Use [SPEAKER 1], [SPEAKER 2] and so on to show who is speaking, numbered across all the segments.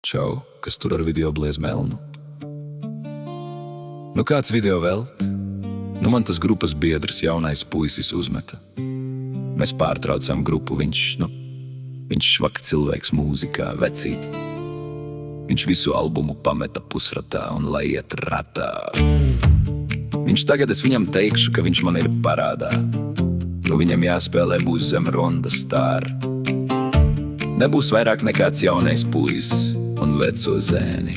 [SPEAKER 1] Čau, kas tur ar video bliez melnu? Nu kāds video vēl? Nu man tas grupas biedrs jaunais puisis uzmeta. Mēs pārtraucām grupu, viņš švaka cilvēks mūzikā, vecīt. Viņš visu albumu pameta pusratā un lai iet ratā. Viņš tagad es viņam teikšu, ka viņš man ir parādā. Nu viņam jāspēlē būs zem ronda stāra. Nebūs vairāk nekāds jaunais puisis un veco zēni.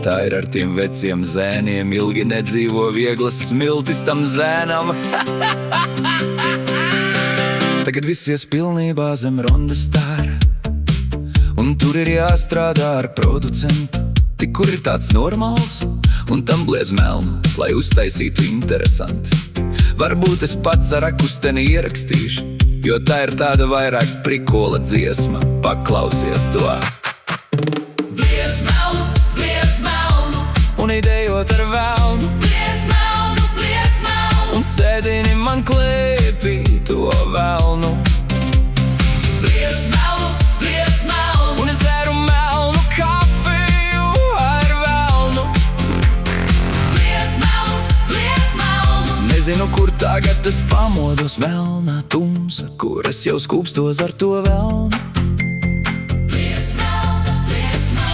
[SPEAKER 1] Tā ir ar tiem veciem zēniem, ilgi nedzīvo vieglas smiltis tam zēnam. Tagad viss ies pilnībā zem ronda stāra, un tur ir jāstrādā ar producentu. Tik kur ir tāds normāls, un tam bliez melnu, lai uztaisītu interesanti. Varbūt es pats ar akusteni ierakstīšu, jo tā ir tāda vairāk prikola dziesma. Paklausies to.
[SPEAKER 2] Bliez melnu,
[SPEAKER 1] un idejot ar velnu,
[SPEAKER 2] bliez melnu,
[SPEAKER 1] un sēdini man klēpī to velnu.
[SPEAKER 2] bliez melnu,
[SPEAKER 1] Un es dzeru melnu kafiju ar velnu.
[SPEAKER 2] bliez melnu,
[SPEAKER 1] Nezinu, kur tagad es pamodos, melnā tumsa, kur es jau skūpstos ar to velnu.
[SPEAKER 2] bliez melnu,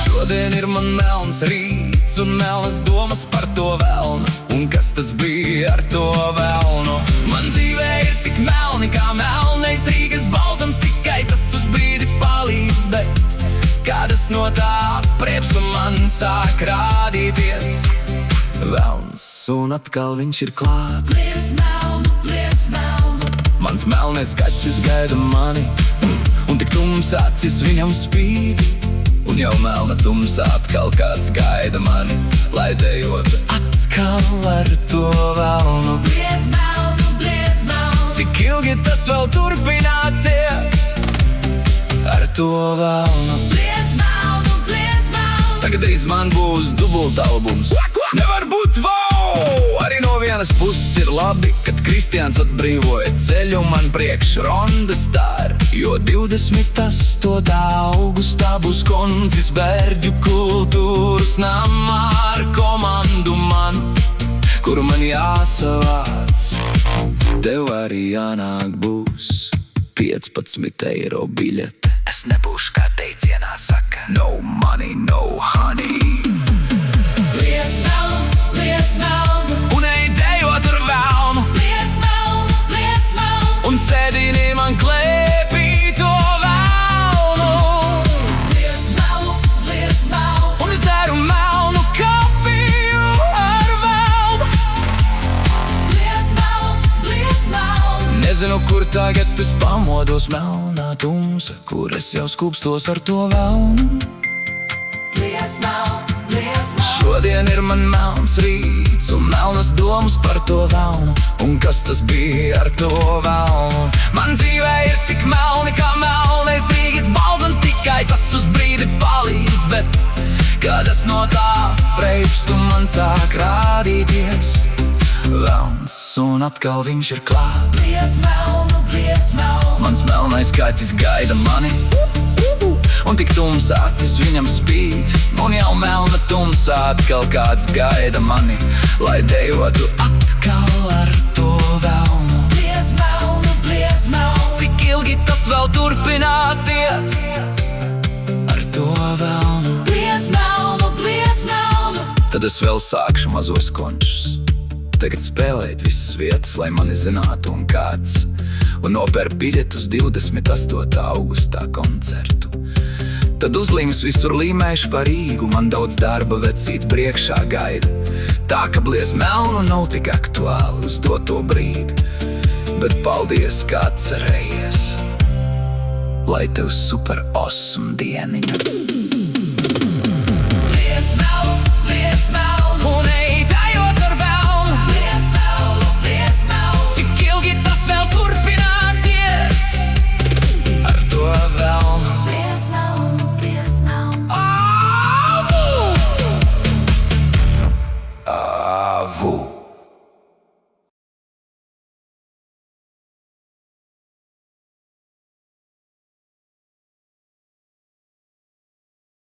[SPEAKER 1] Šodien ir man melns rīts un melnas domas par to velnu. Un kas tas bija ar to velnu? Man dzīvē ir tik melni kā melnais Rīgas balzams, tikai tas uz brīdi palīdz, bet kādas no tā aprieps un man sāk rādīties velns, un atkal viņš ir klāt.
[SPEAKER 2] bliez melnu,
[SPEAKER 1] Mans melnais kaķis gaida mani, un tik tums acis viņam spīd. Un jau melna tumsā atkal kāds gaida mani, lai dejot atkal ar to velnu.
[SPEAKER 2] bliez melnu,
[SPEAKER 1] Cik ilgi tas vēl turpināsies ar to velnu?
[SPEAKER 2] bliez melnu,
[SPEAKER 1] Tagad drīz man būs dubult albums. Nevar būt wow! Arī no vienas puses ir labi, kad Kristians atbrīvoja ceļu man priekš ronda stāra. Jo 28. augustā būs koncis Bērģu kultūras namā ar komandu manu, kuru man jāsavāc. Tev arī jānāk būs 15 eiro biļete. Es nebūšu kā teicienā saka, no money, no honey.
[SPEAKER 2] bliez melnu,
[SPEAKER 1] Un ej dejot ar velnu,
[SPEAKER 2] bliez melnu,
[SPEAKER 1] un sēdini man klēpī to velnu.
[SPEAKER 2] bliez melnu,
[SPEAKER 1] Un es dzeru melnu kafiju ar velnu.
[SPEAKER 2] bliez melnu,
[SPEAKER 1] Nezinu, kur tagad es pamodos, melnā tumsa, kur es jau skūpstos ar to velnu.
[SPEAKER 2] bliez melnu,
[SPEAKER 1] Šodien ir man melns rīts un melnas domas par to velnu. Un kas tas bija ar to velnu? Man dzīvē ir tik melni kā melnais Rīgas balzams, tikai tas uz brīdi palīdz, bet kad es no tā preipstu man sāk rādīties velns, un atkal viņš ir klāt.
[SPEAKER 2] bliez melnu,
[SPEAKER 1] Mans melnais kaķis gaida mani, un tik tums acis viņam spīd. Un jau melna tumsā atkal kāds gaida mani, lai dejotu atkal ar to velnu.
[SPEAKER 2] bliez melnu,
[SPEAKER 1] Cik ilgi tas vēl turpināsies ar to velnu?
[SPEAKER 2] bliez melnu,
[SPEAKER 1] Tad es vēl sākšu mazos končus. Tagad spēlēt visas vietas, lai mani zinātu un kāds. Un nopērk biļetu uz 28. augustā koncertu. Tad uzlīmes visur līmēšu par Rīgu, man daudz darba vecīt priekšā gaida. Tā ka bliez melnu nav tik aktuāli uz doto brīdi, bet paldies, kā atcerējies. Lai tev super awesome dieniņa.